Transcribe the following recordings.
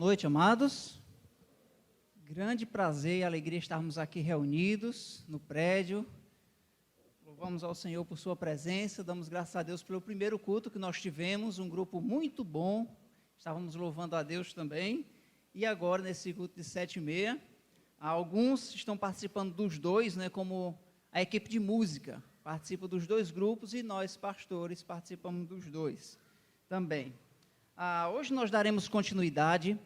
noite, amados. Grande prazer e alegria estarmos aqui reunidos no prédio. Louvamos ao Senhor por sua presença, damos graças a Deus pelo primeiro culto que nós tivemos, um grupo muito bom, estávamos louvando a Deus também. E agora, nesse culto de 7h30, alguns estão participando dos dois, como a equipe de música, participa dos dois grupos e nós, pastores, participamos dos dois também. Hoje nós daremos continuidade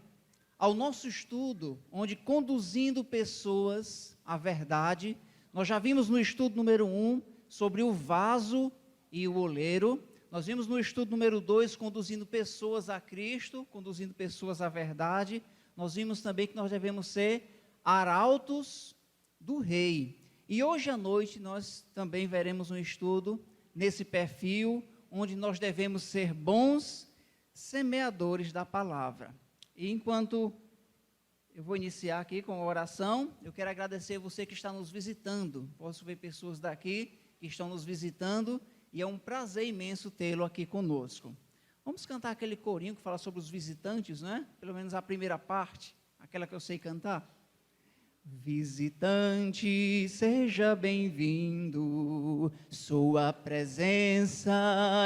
ao nosso estudo, onde conduzindo pessoas à verdade. Nós já vimos no estudo número 1 sobre o vaso e o oleiro. Nós vimos no estudo número 2 conduzindo pessoas a Cristo, conduzindo pessoas à verdade. Nós vimos também que nós devemos ser arautos do rei. E hoje à noite nós também veremos um estudo nesse perfil, onde nós devemos ser bons semeadores da palavra. E enquanto eu vou iniciar aqui com a oração, eu quero agradecer você que está nos visitando. Posso ver pessoas daqui que estão nos visitando e é um prazer imenso tê-lo aqui conosco. Vamos cantar aquele corinho que fala sobre os visitantes, Pelo menos a primeira parte, aquela que eu sei cantar. Visitante, seja bem-vindo, sua presença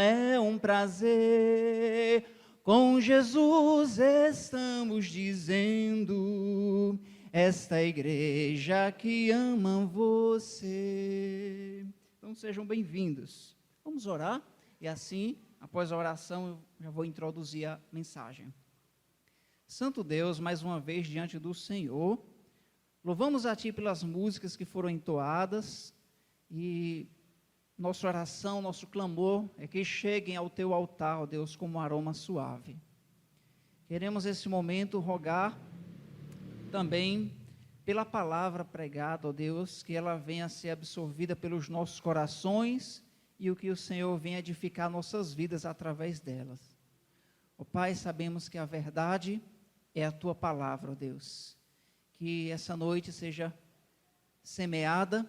é um prazer. Com Jesus estamos dizendo, esta igreja que ama você. Então sejam bem-vindos. Vamos orar e assim, após a oração, eu já vou introduzir a mensagem. Santo Deus, mais uma vez diante do Senhor, louvamos a Ti pelas músicas que foram entoadas e nossa oração, nosso clamor é que cheguem ao Teu altar, ó Deus, como um aroma suave. Queremos nesse momento rogar também pela palavra pregada, ó Deus, que ela venha a ser absorvida pelos nossos corações e o que o Senhor venha edificar nossas vidas através delas. Ó Pai, sabemos que a verdade é a Tua palavra, ó Deus. Que essa noite seja semeada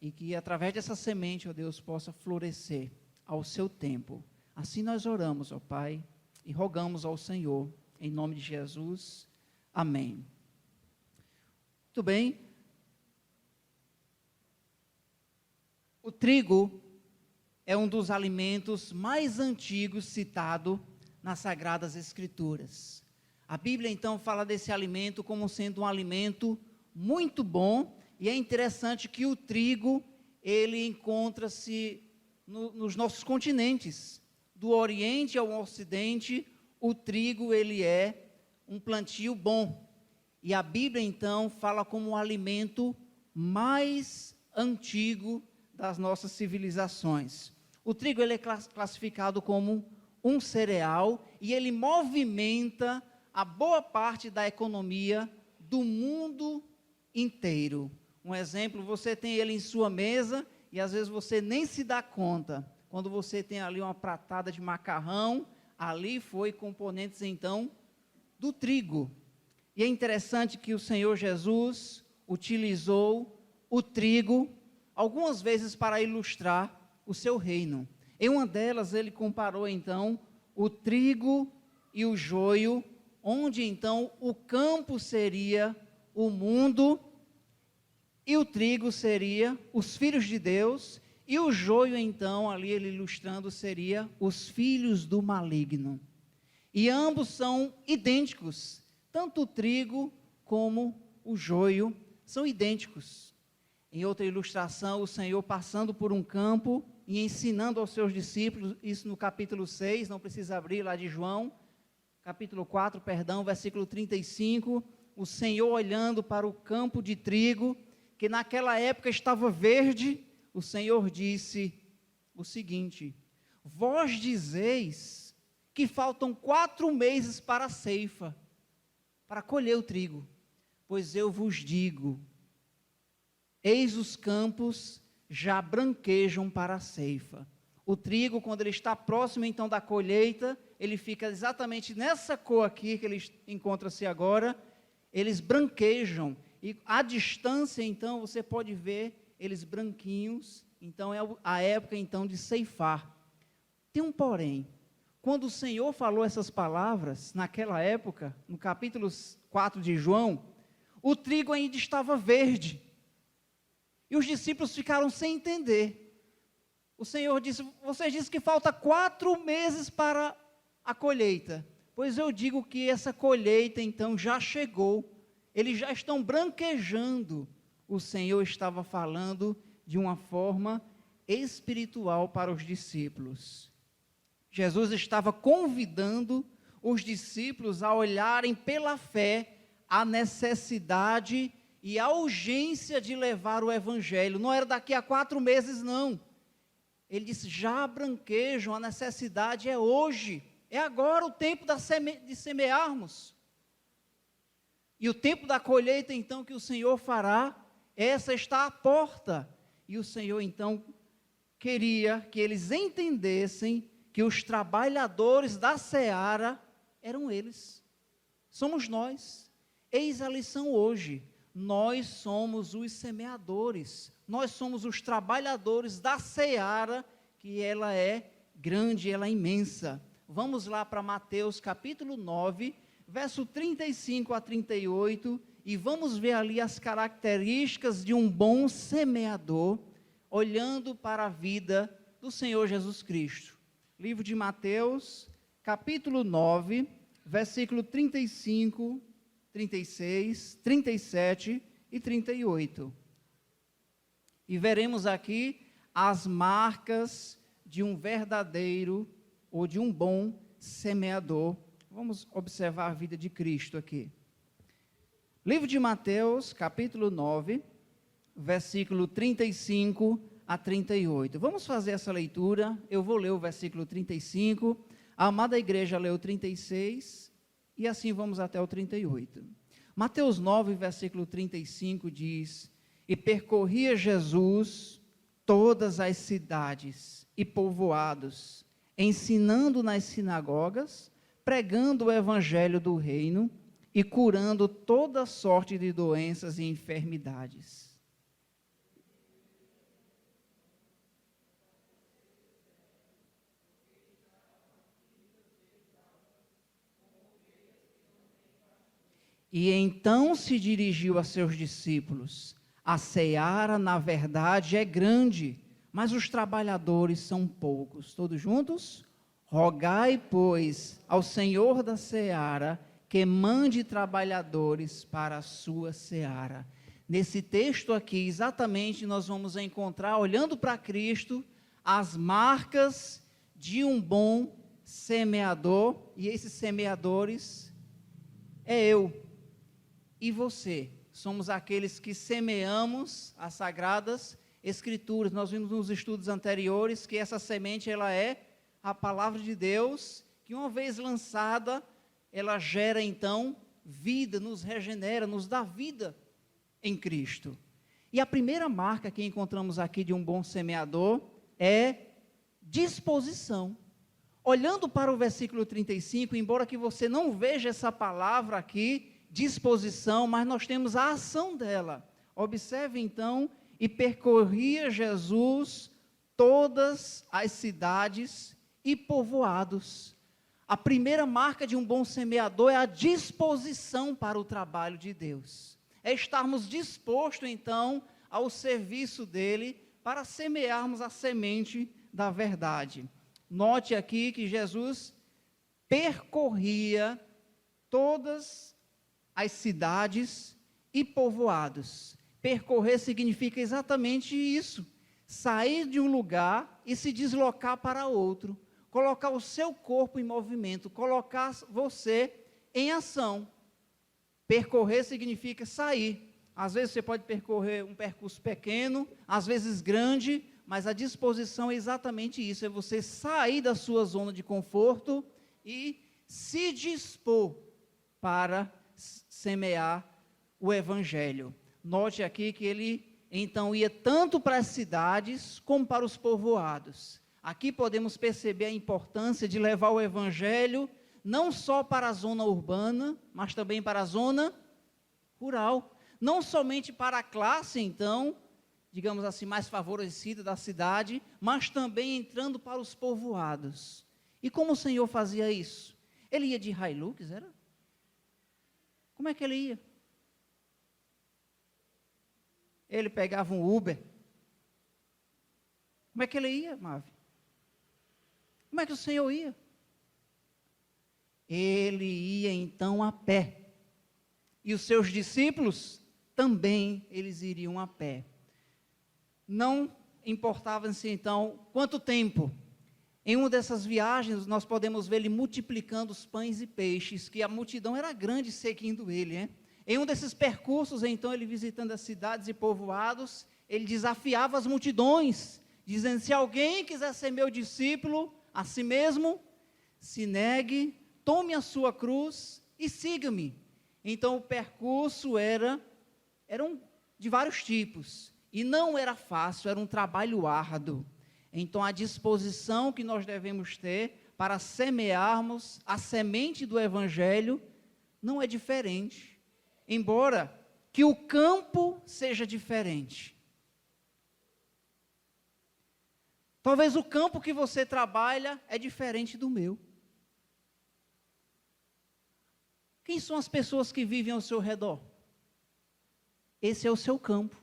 e que através dessa semente, ó Deus, possa florescer ao seu tempo. Assim nós oramos, ó Pai, e rogamos ao Senhor, em nome de Jesus. Amém. Muito bem. O trigo é um dos alimentos mais antigos citado nas Sagradas Escrituras. A Bíblia, então, fala desse alimento como sendo um alimento muito bom, e é interessante que o trigo, ele encontra-se nos nossos continentes, do Oriente ao Ocidente, o trigo, ele é um plantio bom. E a Bíblia, então, fala como o alimento mais antigo das nossas civilizações. O trigo, ele é classificado como um cereal, e ele movimenta a boa parte da economia do mundo inteiro. Um exemplo, você tem ele em sua mesa e às vezes você nem se dá conta. Quando você tem ali uma pratada de macarrão, ali foi componentes então do trigo. E é interessante que o Senhor Jesus utilizou o trigo algumas vezes para ilustrar o seu reino. Em uma delas ele comparou então o trigo e o joio, onde então o campo seria o mundo, e o trigo seria os filhos de Deus, e o joio então, ali ele ilustrando, seria os filhos do maligno. E ambos são idênticos, tanto o trigo como o joio são idênticos. Em outra ilustração, o Senhor passando por um campo e ensinando aos seus discípulos, isso no capítulo 6, não precisa abrir lá de João, capítulo 4, versículo 35, o Senhor olhando para o campo de trigo, que naquela época estava verde, o Senhor disse o seguinte: vós dizeis que faltam 4 meses para a ceifa, para colher o trigo, pois eu vos digo, eis os campos já branquejam para a ceifa. O trigo, quando ele está próximo então da colheita, ele fica exatamente nessa cor aqui que ele encontra-se agora, eles branquejam, e à distância então você pode ver eles branquinhos, então é a época então de ceifar. Tem um porém, quando o Senhor falou essas palavras, naquela época, no capítulo 4 de João, o trigo ainda estava verde. E os discípulos ficaram sem entender. O Senhor disse: vocês dizem que falta 4 meses para a colheita. Pois eu digo que essa colheita então já chegou. Eles já estão branquejando. O Senhor estava falando de uma forma espiritual para os discípulos. Jesus estava convidando os discípulos a olharem pela fé a necessidade e a urgência de levar o Evangelho. Não era daqui a 4 meses, não. Ele disse: já branquejam, a necessidade é hoje. É agora o tempo de semearmos. E o tempo da colheita, então, que o Senhor fará, essa está à porta. E o Senhor, então, queria que eles entendessem que os trabalhadores da seara eram eles. Somos nós. Eis a lição hoje. Nós somos os semeadores. Nós somos os trabalhadores da seara, que ela é grande, ela é imensa. Vamos lá para Mateus capítulo 9, verso 35 a 38, e vamos ver ali as características de um bom semeador, olhando para a vida do Senhor Jesus Cristo. Livro de Mateus, capítulo 9, versículo 35, 36, 37 e 38. E veremos aqui as marcas de um verdadeiro ou de um bom semeador. Vamos observar a vida de Cristo aqui. Livro de Mateus, capítulo 9, versículo 35 a 38. Vamos fazer essa leitura. Eu vou ler o versículo 35, a amada igreja leu o 36, e assim vamos até o 38. Mateus 9, versículo 35 diz: e percorria Jesus todas as cidades e povoados, ensinando nas sinagogas, pregando o evangelho do reino e curando toda sorte de doenças e enfermidades. E então se dirigiu a seus discípulos: a seara, na verdade, é grande, mas os trabalhadores são poucos. Todos juntos? Rogai, pois, ao Senhor da seara, que mande trabalhadores para a sua seara. Nesse texto aqui, exatamente, nós vamos encontrar, olhando para Cristo, as marcas de um bom semeador, e esses semeadores é eu e você. Somos aqueles que semeamos as sagradas escrituras. Nós vimos nos estudos anteriores que essa semente, ela é a palavra de Deus, que uma vez lançada, ela gera então vida, nos regenera, nos dá vida em Cristo. E a primeira marca que encontramos aqui de um bom semeador é disposição. Olhando para o versículo 35, embora que você não veja essa palavra aqui, disposição, mas nós temos a ação dela. Observe então: e percorria Jesus todas as cidades e povoados. A primeira marca de um bom semeador é a disposição para o trabalho de Deus. É estarmos dispostos então ao serviço dele para semearmos a semente da verdade. Note aqui que Jesus percorria todas as cidades e povoados. Percorrer significa exatamente isso: sair de um lugar e se deslocar para outro, colocar o seu corpo em movimento, colocar você em ação. Percorrer significa sair. Às vezes você pode percorrer um percurso pequeno, às vezes grande, mas a disposição é exatamente isso: é você sair da sua zona de conforto e se dispor para semear o evangelho. Note aqui que ele então ia tanto para as cidades como para os povoados. Aqui podemos perceber a importância de levar o evangelho não só para a zona urbana, mas também para a zona rural. Não somente para a classe, então, digamos assim, mais favorecida da cidade, mas também entrando para os povoados. E como o Senhor fazia isso? Ele ia de Hilux, era? Como é que ele ia? Ele pegava um Uber. Como é que ele ia, Mave? Como é que o Senhor ia? Ele ia então a pé. E os seus discípulos também, eles iriam a pé. Não importava-se então quanto tempo. Em uma dessas viagens, nós podemos ver ele multiplicando os pães e peixes, que a multidão era grande seguindo ele, né? Em um desses percursos, então, ele visitando as cidades e povoados, ele desafiava as multidões, dizendo: se alguém quiser ser meu discípulo, a si mesmo, se negue, tome a sua cruz e siga-me. Então, o percurso era de vários tipos, e não era fácil, era um trabalho árduo. Então, a disposição que nós devemos ter para semearmos a semente do Evangelho não é diferente, embora que o campo seja diferente. Talvez o campo que você trabalha é diferente do meu. Quem são as pessoas que vivem ao seu redor? Esse é o seu campo.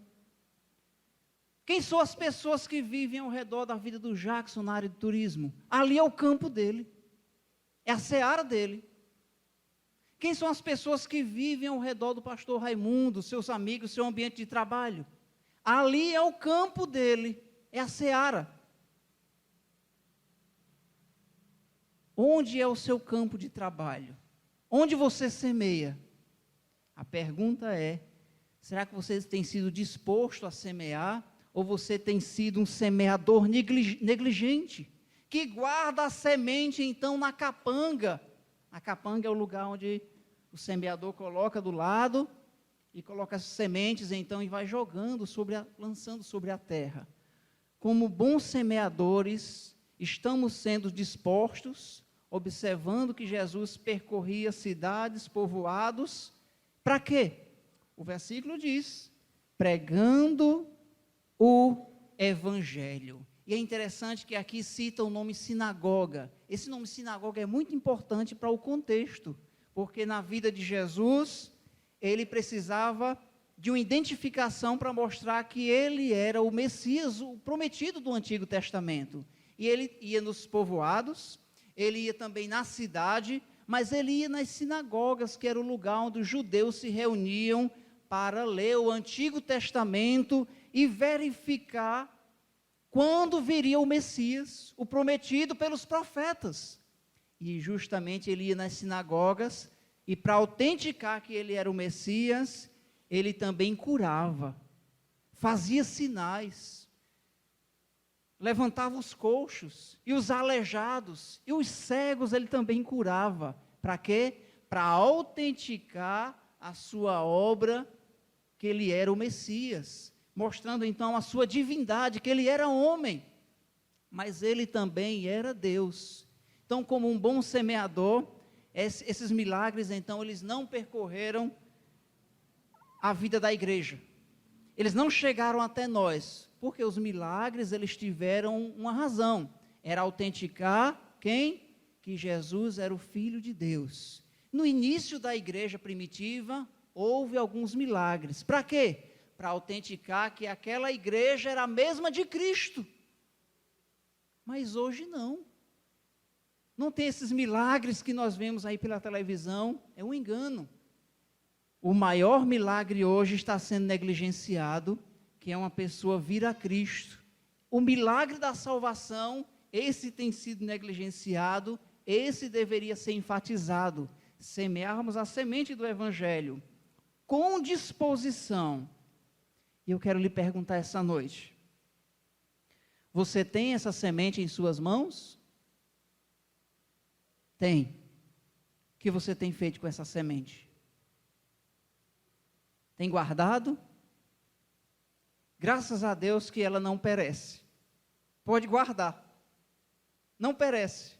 Quem são as pessoas que vivem ao redor da vida do Jackson na área de turismo? Ali é o campo dele. É a seara dele. Quem são as pessoas que vivem ao redor do pastor Raimundo, seus amigos, seu ambiente de trabalho? Ali é o campo dele. É a seara. Onde é o seu campo de trabalho? Onde você semeia? A pergunta é: será que você tem sido disposto a semear? Ou você tem sido um semeador negligente, que guarda a semente, então, na capanga? A capanga é o lugar onde o semeador coloca do lado, e coloca as sementes, então, e vai jogando, lançando sobre a terra. Como bons semeadores, estamos sendo dispostos, observando que Jesus percorria cidades, povoados, para quê? O versículo diz: pregando o Evangelho. E é interessante que aqui cita o nome sinagoga. Esse nome sinagoga é muito importante para o contexto, porque na vida de Jesus, ele precisava de uma identificação para mostrar que ele era o Messias, o prometido do Antigo Testamento. E ele ia nos povoados, ele ia também na cidade, mas ele ia nas sinagogas, que era o lugar onde os judeus se reuniam para ler o Antigo Testamento e verificar quando viria o Messias, o prometido pelos profetas. E justamente ele ia nas sinagogas, e para autenticar que ele era o Messias, ele também curava, fazia sinais, levantava os coxos, e os aleijados, e os cegos ele também curava. Para quê? Para autenticar a sua obra, que ele era o Messias, mostrando então a sua divindade, que ele era homem, mas ele também era Deus. Então, como um bom semeador, esses milagres, então, eles não percorreram a vida da igreja. Eles não chegaram até nós, porque os milagres, eles tiveram uma razão. Era autenticar quem? Que Jesus era o Filho de Deus. No início da igreja primitiva, houve alguns milagres. Para quê? Para autenticar que aquela igreja era a mesma de Cristo. Mas hoje não. Não tem esses milagres que nós vemos aí pela televisão. É um engano. O maior milagre hoje está sendo negligenciado, que é uma pessoa vir a Cristo. O milagre da salvação, esse tem sido negligenciado, esse deveria ser enfatizado. Semearmos a semente do Evangelho com disposição. E eu quero lhe perguntar essa noite: você tem essa semente em suas mãos? Tem. O que você tem feito com essa semente? Tem guardado? Graças a Deus que ela não perece. Pode guardar. Não perece.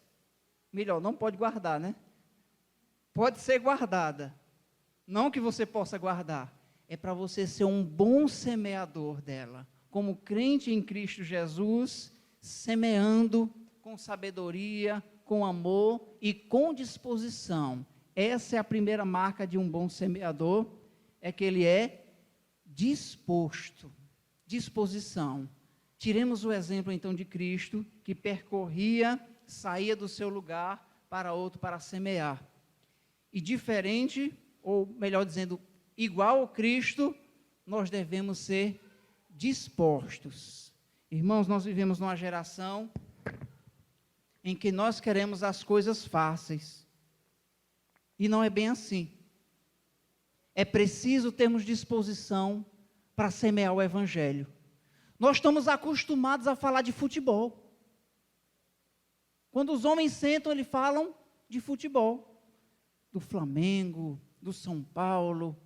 Melhor, não pode guardar, né? Pode ser guardada. Não que você possa guardar. É para você ser um bom semeador dela. Como crente em Cristo Jesus, semeando com sabedoria, com amor e com disposição. Essa é a primeira marca de um bom semeador, é que ele é disposto, disposição. Tiremos o exemplo então de Cristo, que percorria, saía do seu lugar para outro para semear. E diferente, ou melhor dizendo, igual ao Cristo, nós devemos ser dispostos. Irmãos, nós vivemos numa geração em que nós queremos as coisas fáceis. E não é bem assim. É preciso termos disposição para semear o Evangelho. Nós estamos acostumados a falar de futebol. Quando os homens sentam, eles falam de futebol. Do Flamengo, do São Paulo,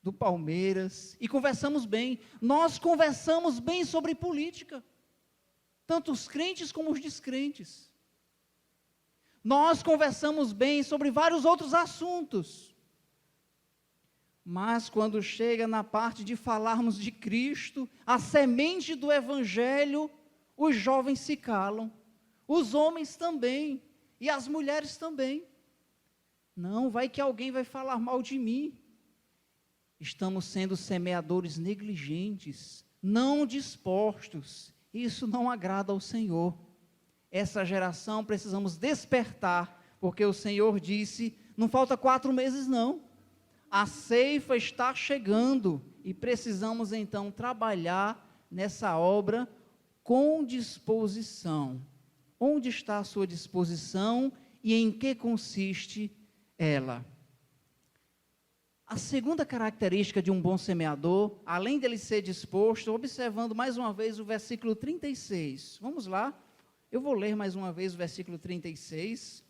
do Palmeiras. E conversamos bem. Nós conversamos bem sobre política. Tanto os crentes como os descrentes. Nós conversamos bem sobre vários outros assuntos. Mas quando chega na parte de falarmos de Cristo, a semente do Evangelho, os jovens se calam, os homens também, e as mulheres também. Não, vai que alguém vai falar mal de mim. Estamos sendo semeadores negligentes, não dispostos. Isso não agrada ao Senhor. Essa geração precisamos despertar, porque o Senhor disse, não falta 4 meses não. A ceifa está chegando e precisamos então trabalhar nessa obra com disposição. Onde está a sua disposição e em que consiste ela? A segunda característica de um bom semeador, além dele ser disposto, observando mais uma vez o versículo 36. Vamos lá, eu vou ler mais uma vez o versículo 36.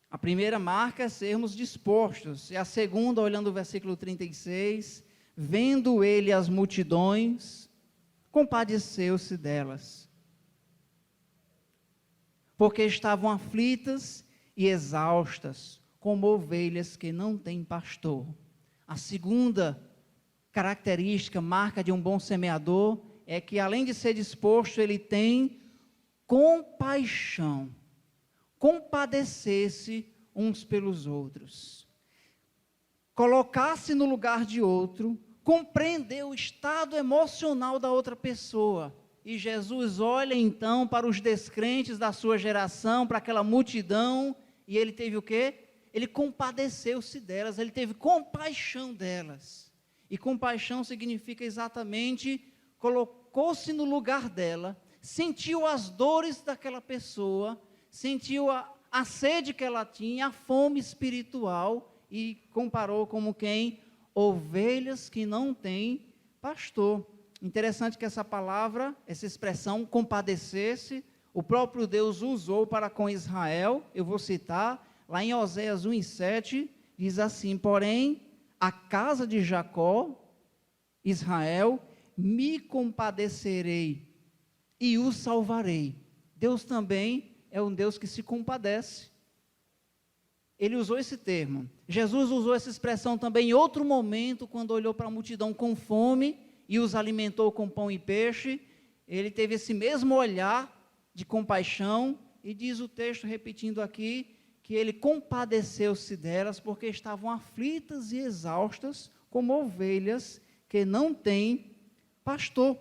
A primeira marca é sermos dispostos, e a segunda, olhando o versículo 36, vendo ele as multidões, compadeceu-se delas, porque estavam aflitas e exaustas, como ovelhas que não têm pastor. A segunda característica, marca de um bom semeador, é que além de ser disposto, ele tem compaixão. Compadecer-se uns pelos outros, colocar-se no lugar de outro, compreender o estado emocional da outra pessoa. E Jesus olha então para os descrentes da sua geração, para aquela multidão, e ele teve o quê? Ele compadeceu-se delas, ele teve compaixão delas. E compaixão significa exatamente, colocou-se no lugar dela, sentiu as dores daquela pessoa, sentiu a sede que ela tinha, a fome espiritual, e comparou como quem? Ovelhas que não têm pastor. Interessante que essa palavra, essa expressão, compadecer-se, o próprio Deus usou para com Israel. Eu vou citar, lá em Oséias 1:7, diz assim, porém, a casa de Jacó, Israel, me compadecerei e o salvarei. Deus também é um Deus que se compadece. Ele usou esse termo. Jesus usou essa expressão também em outro momento, quando olhou para a multidão com fome e os alimentou com pão e peixe. Ele teve esse mesmo olhar de compaixão, e diz o texto, repetindo aqui, que ele compadeceu-se delas, porque estavam aflitas e exaustas, como ovelhas que não têm pastor.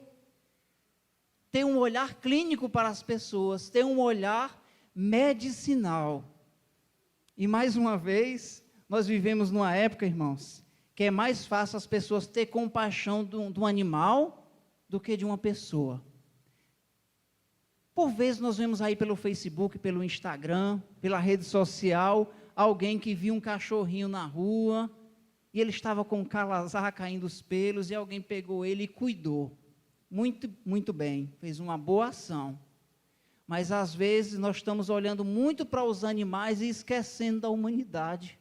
Tem um olhar clínico para as pessoas, tem um olhar medicinal. E mais uma vez, nós vivemos numa época, irmãos, que é mais fácil as pessoas ter compaixão de um animal do que de uma pessoa. Por vezes nós vemos aí pelo Facebook, pelo Instagram, pela rede social, alguém que viu um cachorrinho na rua, e ele estava com calazar caindo os pelos, e alguém pegou ele e cuidou. Muito, muito bem, fez uma boa ação. Mas às vezes nós estamos olhando muito para os animais e esquecendo da humanidade.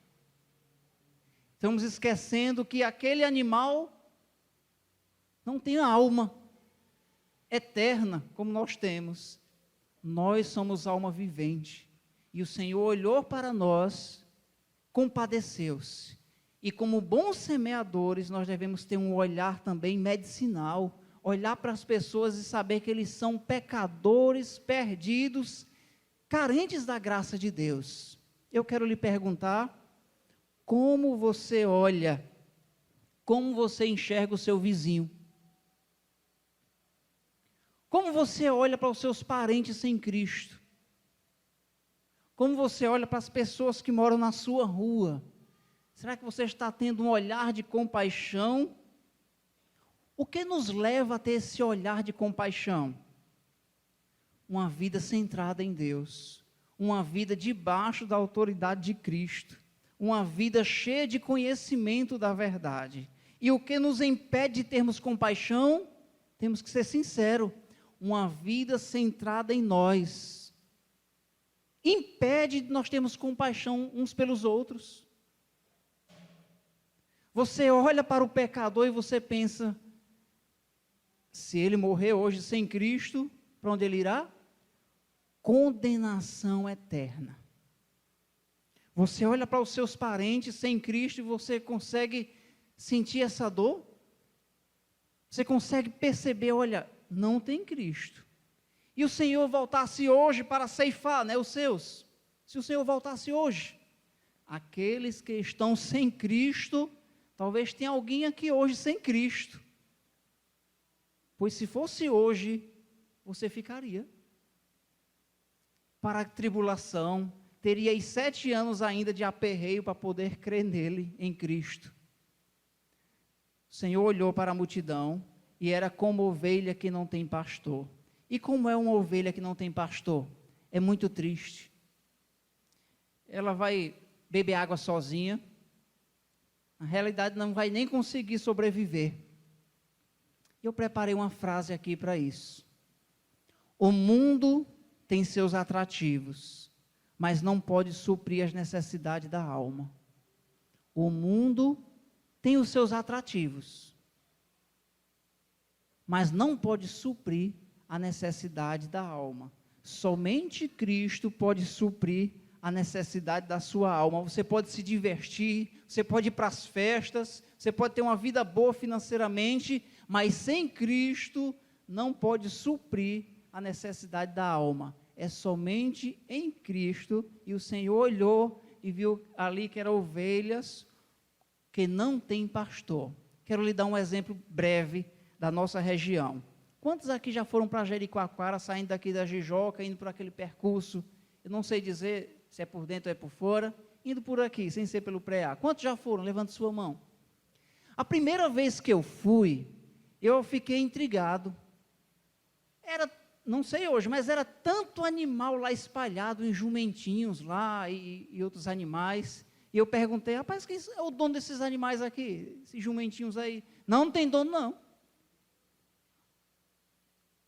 Estamos esquecendo que aquele animal não tem alma eterna, como nós temos. Nós somos alma vivente. E o Senhor olhou para nós, compadeceu-se. E como bons semeadores, nós devemos ter um olhar também medicinal, olhar para as pessoas e saber que eles são pecadores, perdidos, carentes da graça de Deus. Eu quero lhe perguntar, como você olha, como você enxerga o seu vizinho? Como você olha para os seus parentes sem Cristo? Como você olha para as pessoas que moram na sua rua? Será que você está tendo um olhar de compaixão? O que nos leva a ter esse olhar de compaixão? Uma vida centrada em Deus, uma vida debaixo da autoridade de Cristo, uma vida cheia de conhecimento da verdade. E o que nos impede de termos compaixão? Temos que ser sinceros, uma vida centrada em nós. Impede de nós termos compaixão uns pelos outros. Você olha para o pecador e você pensa, se ele morrer hoje sem Cristo, para onde ele irá? Condenação eterna. Você olha para os seus parentes sem Cristo e você consegue sentir essa dor? Você consegue perceber, olha, não tem Cristo. E o Senhor voltasse hoje para ceifar, né, os seus. Se o Senhor voltasse hoje, aqueles que estão sem Cristo, talvez tenha alguém aqui hoje sem Cristo. Pois se fosse hoje, você ficaria para a tribulação, teria 7 anos ainda de aperreio para poder crer nele, em Cristo. O Senhor olhou para a multidão e era como ovelha que não tem pastor. E como é uma ovelha que não tem pastor? É muito triste. Ela vai beber água sozinha, na realidade não vai nem conseguir sobreviver. Eu preparei uma frase aqui para isso. O mundo tem seus atrativos, mas não pode suprir as necessidades da alma. O mundo tem os seus atrativos, mas não pode suprir a necessidade da alma. Somente Cristo pode suprir a necessidade da sua alma. Você pode se divertir, você pode ir para as festas, você pode ter uma vida boa financeiramente, mas sem Cristo não pode suprir a necessidade da alma. É somente em Cristo. E o Senhor olhou e viu ali que eram ovelhas que não têm pastor. Quero lhe dar um exemplo breve da nossa região. Quantos aqui já foram para Jericoacoara, saindo daqui da Jijoca, indo por aquele percurso? Eu não sei dizer se é por dentro ou é por fora, indo por aqui, sem ser pelo pré-A. Quantos já foram? Levante sua mão. A primeira vez que eu fui, eu fiquei intrigado. Era, não sei hoje, mas era tanto animal lá espalhado em jumentinhos lá e outros animais. E eu perguntei, rapaz, quem é o dono desses animais aqui? Esses jumentinhos aí? Não, não tem dono não.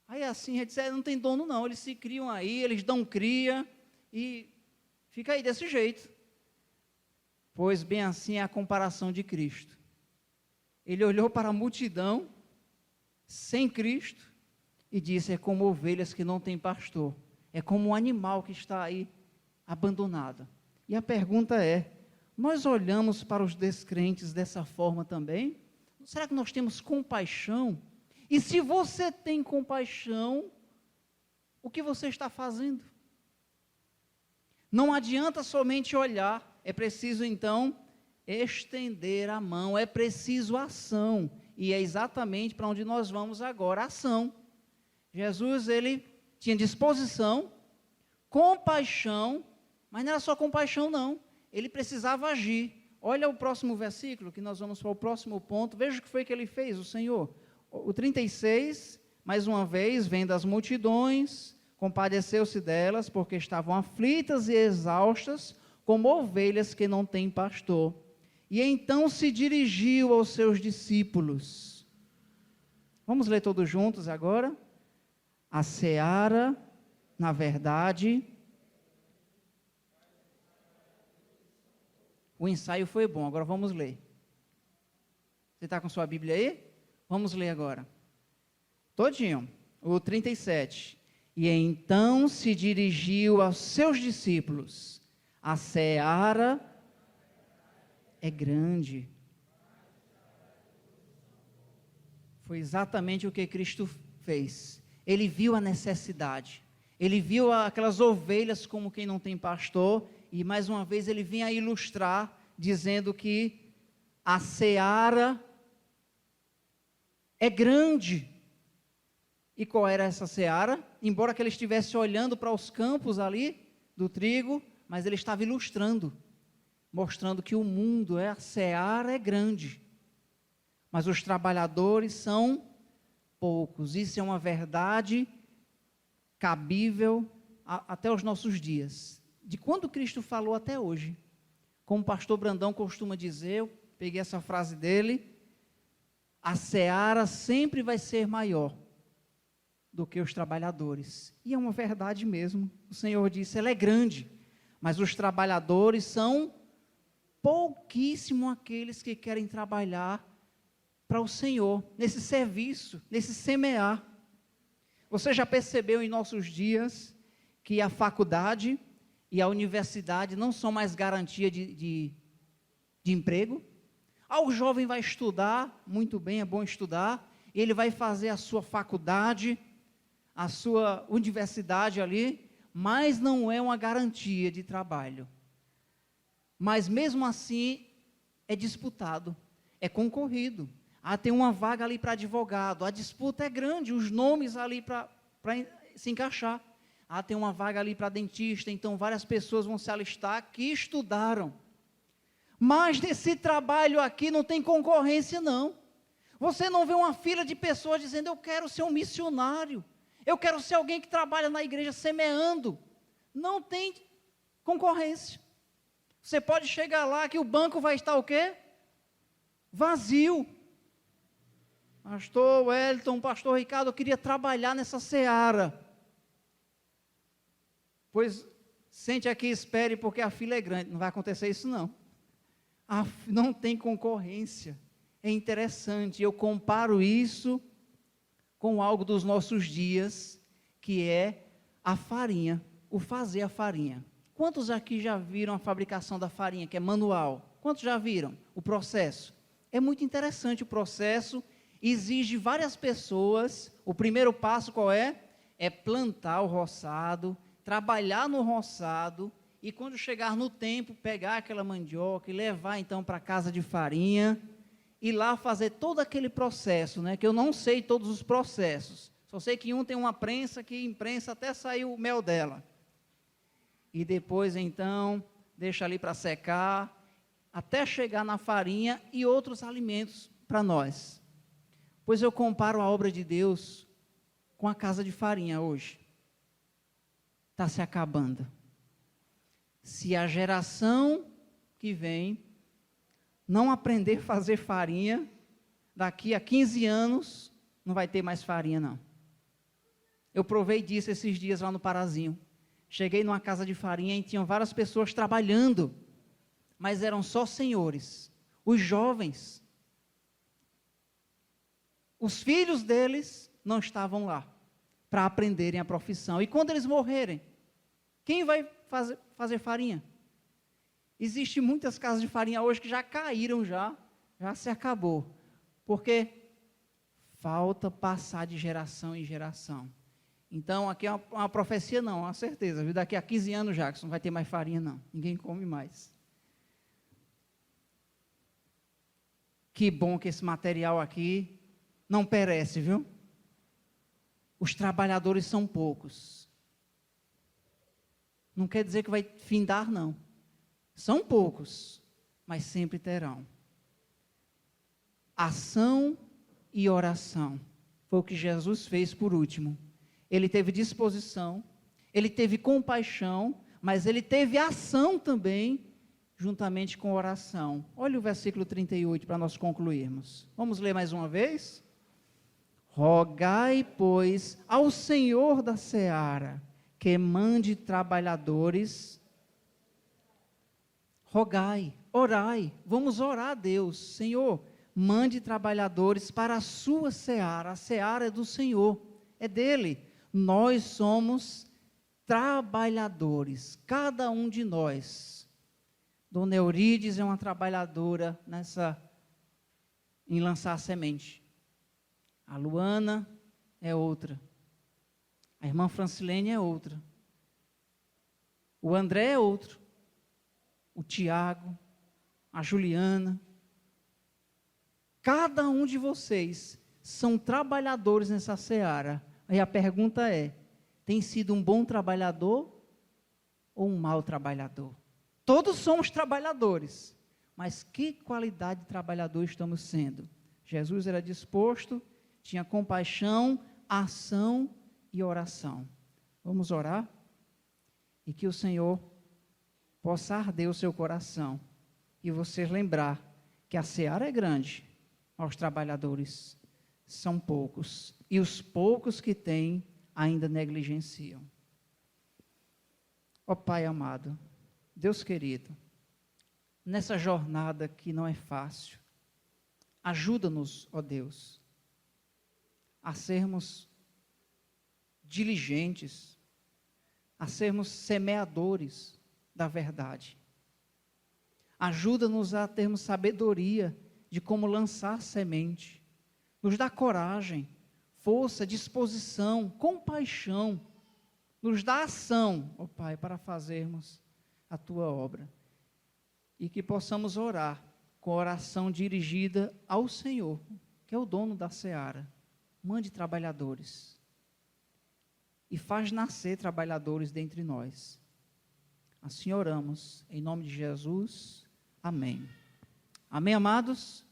Aí assim, ele disse, não tem dono não, eles se criam aí, eles dão cria e fica aí desse jeito. Pois bem assim é a comparação de Cristo. Ele olhou para a multidão, sem Cristo, e disse, é como ovelhas que não têm pastor, é como um animal que está aí, abandonado. E a pergunta é, nós olhamos para os descrentes dessa forma também? Será que nós temos compaixão? E se você tem compaixão, o que você está fazendo? Não adianta somente olhar, é preciso então estender a mão, é preciso ação. E é exatamente para onde nós vamos agora, ação. Jesus, ele tinha disposição, compaixão, mas não era só compaixão não, ele precisava agir. Olha o próximo versículo, que nós vamos para o próximo ponto, veja o que foi que ele fez, o Senhor. O 36, mais uma vez, vendo as multidões, compadeceu-se delas, porque estavam aflitas e exaustas, como ovelhas que não têm pastor. E então se dirigiu aos seus discípulos. Vamos ler todos juntos agora? A seara, na verdade, o ensaio foi bom, agora vamos ler. Você está com sua Bíblia aí? Vamos ler agora. Todinho, o 37. E então se dirigiu aos seus discípulos. A seara é grande. Foi exatamente o que Cristo fez. Ele viu a necessidade. Ele viu aquelas ovelhas como quem não tem pastor, e mais uma vez ele vinha ilustrar, dizendo que a seara é grande. E qual era essa seara? Embora que ele estivesse olhando para os campos ali do trigo, mas ele estava ilustrando, mostrando que o mundo, a seara é grande, mas os trabalhadores são poucos. Isso é uma verdade cabível até os nossos dias. De quando Cristo falou até hoje. Como o pastor Brandão costuma dizer, eu peguei essa frase dele, a seara sempre vai ser maior do que os trabalhadores. E é uma verdade mesmo. O Senhor disse, ela é grande, mas os trabalhadores são pouquíssimos aqueles que querem trabalhar para o Senhor, nesse serviço, nesse semear. Você já percebeu em nossos dias que a faculdade e a universidade não são mais garantia de emprego? O jovem vai estudar, muito bem, é bom estudar, ele vai fazer a sua faculdade, a sua universidade ali, mas não é uma garantia de trabalho. Mas mesmo assim, é disputado, é concorrido. Tem uma vaga ali para advogado, a disputa é grande, os nomes ali para se encaixar. Tem uma vaga ali para dentista, então várias pessoas vão se alistar que estudaram. Mas nesse trabalho aqui não tem concorrência não. Você não vê uma fila de pessoas dizendo, eu quero ser um missionário, eu quero ser alguém que trabalha na igreja semeando. Não tem concorrência. Você pode chegar lá que o banco vai estar o quê? Vazio. Pastor Wellington, pastor Ricardo, eu queria trabalhar nessa seara. Pois, sente aqui e espere, porque a fila é grande. Não vai acontecer isso não. Não tem concorrência. É interessante, eu comparo isso com algo dos nossos dias, que é a farinha, o fazer a farinha. Quantos aqui já viram a fabricação da farinha, que é manual? Quantos já viram o processo? É muito interessante o processo, exige várias pessoas. O primeiro passo qual é? É plantar o roçado, trabalhar no roçado, e quando chegar no tempo, pegar aquela mandioca e levar então para a casa de farinha, e lá fazer todo aquele processo, né, que eu não sei todos os processos, só sei que um tem uma prensa que imprensa até sair o mel dela, e depois então, deixa ali para secar, até chegar na farinha e outros alimentos para nós. Pois eu comparo a obra de Deus com a casa de farinha hoje. Está se acabando. Se a geração que vem não aprender a fazer farinha, daqui a 15 anos, não vai ter mais farinha, não. Eu provei disso esses dias lá no Parazinho. Cheguei numa casa de farinha e tinham várias pessoas trabalhando, mas eram só senhores, os jovens. Os filhos deles não estavam lá para aprenderem a profissão. E quando eles morrerem, quem vai fazer farinha? Existem muitas casas de farinha hoje que já caíram, já se acabou. Porque falta passar de geração em geração. Então, aqui é uma profecia não, uma certeza. Viu? Daqui a 15 anos, Jackson, não vai ter mais farinha não. Ninguém come mais. Que bom que esse material aqui não perece, viu? Os trabalhadores são poucos. Não quer dizer que vai findar, não. São poucos, mas sempre terão. Ação e oração. Foi o que Jesus fez por último. Ele teve disposição, ele teve compaixão, mas ele teve ação também, juntamente com oração. Olha o versículo 38 para nós concluirmos. Vamos ler mais uma vez? Rogai, pois, ao Senhor da seara, que mande trabalhadores. Rogai, orai, vamos orar a Deus. Senhor, mande trabalhadores para a sua seara. A seara é do Senhor, é dele. Nós somos trabalhadores, cada um de nós. Dona Eurides é uma trabalhadora em lançar a semente. A Luana é outra. A irmã Francilene é outra. O André é outro. O Tiago, a Juliana. Cada um de vocês são trabalhadores nessa seara. Aí a pergunta é: tem sido um bom trabalhador ou um mau trabalhador? Todos somos trabalhadores, mas que qualidade de trabalhador estamos sendo? Jesus era disposto, tinha compaixão, ação e oração. Vamos orar? E que o Senhor possa arder o seu coração e você lembrar que a seara é grande, mas os trabalhadores são poucos, e os poucos que têm ainda negligenciam. Ó Pai amado, Deus querido, nessa jornada que não é fácil, ajuda-nos, ó Deus, a sermos diligentes, a sermos semeadores da verdade. Ajuda-nos a termos sabedoria de como lançar semente. Nos dá coragem, força, disposição, compaixão. Nos dá ação, ó Pai, para fazermos a Tua obra. E que possamos orar com oração dirigida ao Senhor, que é o dono da seara. Mande trabalhadores. E faz nascer trabalhadores dentre nós. Assim oramos, em nome de Jesus. Amém. Amém, amados?